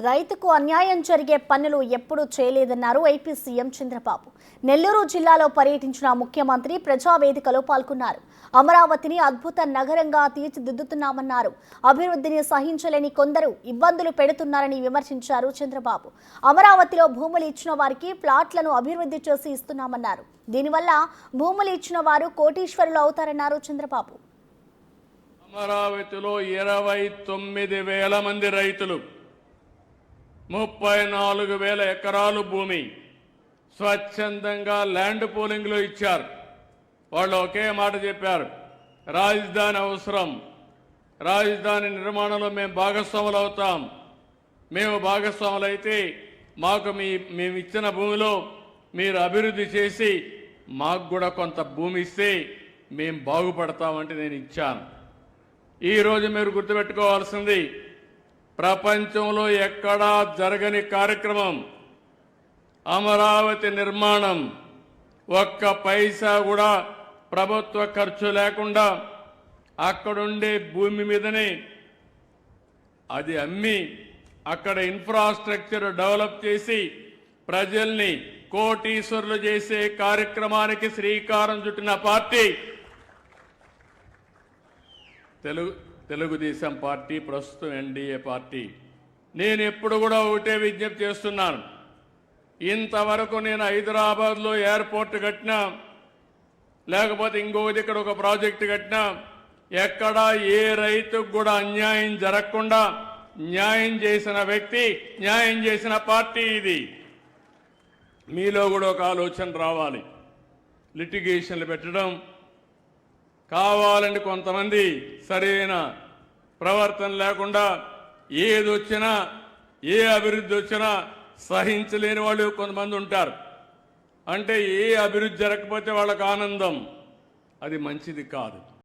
రైతుకు అన్యాయం జరిగే పనులు ఎప్పుడూ చేయలేదన్నారు ఏపీ సీఎం చంద్రబాబు. నెల్లూరు జిల్లాలో పర్యటించిన ముఖ్యమంత్రి ప్రజావేదికలో పాల్గొన్నారు. అమరావతిని అద్భుత నగరంగా తీర్చిదిద్దుతున్నామన్నారు. అభివృద్ధిని సహించలేని కొందరు ఇబ్బందులు పెడుతున్నారని విమర్శించారు చంద్రబాబు. అమరావతిలో భూములు ఇచ్చిన వారికి ప్లాట్లను అభివృద్ధి చేసి ఇస్తున్నామన్నారు. దీనివల్ల భూములు ఇచ్చిన వారు కోటీశ్వరులు అవుతారన్నారు చంద్రబాబు. అమరావతిలో 29,000 మంది రైతులు 34,000 ఎకరాలు భూమి స్వచ్ఛందంగా ల్యాండ్ పూలింగ్లో ఇచ్చారు. వాళ్ళు ఒకే మాట చెప్పారు, రాజధాని అవసరం, రాజధాని నిర్మాణంలో మేము భాగస్వాములు అవుతాం. మేము భాగస్వాములు అయితే మాకు మేము ఇచ్చిన భూమిలో మీరు అభివృద్ధి చేసి మాకు కూడా కొంత భూమి ఇస్తే మేము బాగుపడతామంటే నేను ఇచ్చాను. ఈరోజు మీరు గుర్తుపెట్టుకోవాల్సింది, ప్రపంచంలో ఎక్కడా జరగని కార్యక్రమం అమరావతి నిర్మాణం. ఒక్క పైసా కూడా ప్రభుత్వ ఖర్చు లేకుండా అక్కడుండే భూమి మీదనే అది అమ్మి అక్కడ ఇన్ఫ్రాస్ట్రక్చర్ డెవలప్ చేసి ప్రజల్ని కోటీశ్వరులు చేసే కార్యక్రమానికి శ్రీకారం చుట్టిన పార్టీ తెలుగుదేశం పార్టీ, ప్రస్తుతం ఎన్డీఏ పార్టీ. నేను ఎప్పుడు కూడా ఒకటే విజ్ఞప్తి చేస్తున్నాను, ఇంతవరకు నేను హైదరాబాద్లో ఎయిర్పోర్ట్ కట్టినా, లేకపోతే ఇంకొకటి ఇక్కడ ఒక ప్రాజెక్టు కట్టినా, ఎక్కడా ఏ రైతుకు కూడా అన్యాయం జరగకుండా న్యాయం చేసిన వ్యక్తి, న్యాయం చేసిన పార్టీ ఇది. మీలో కూడా ఒక ఆలోచన రావాలి. లిటిగేషన్లు పెట్టడం, కావాలని కొంతమంది సరైన ప్రవర్తన లేకుండా ఏదొచ్చినా, ఏ అభివృద్ధి వచ్చినా సహించలేని వాళ్ళు కొంతమంది ఉంటారు. అంటే ఏ అభివృద్ధి జరగకపోతే వాళ్ళకు ఆనందం, అది మంచిది కాదు.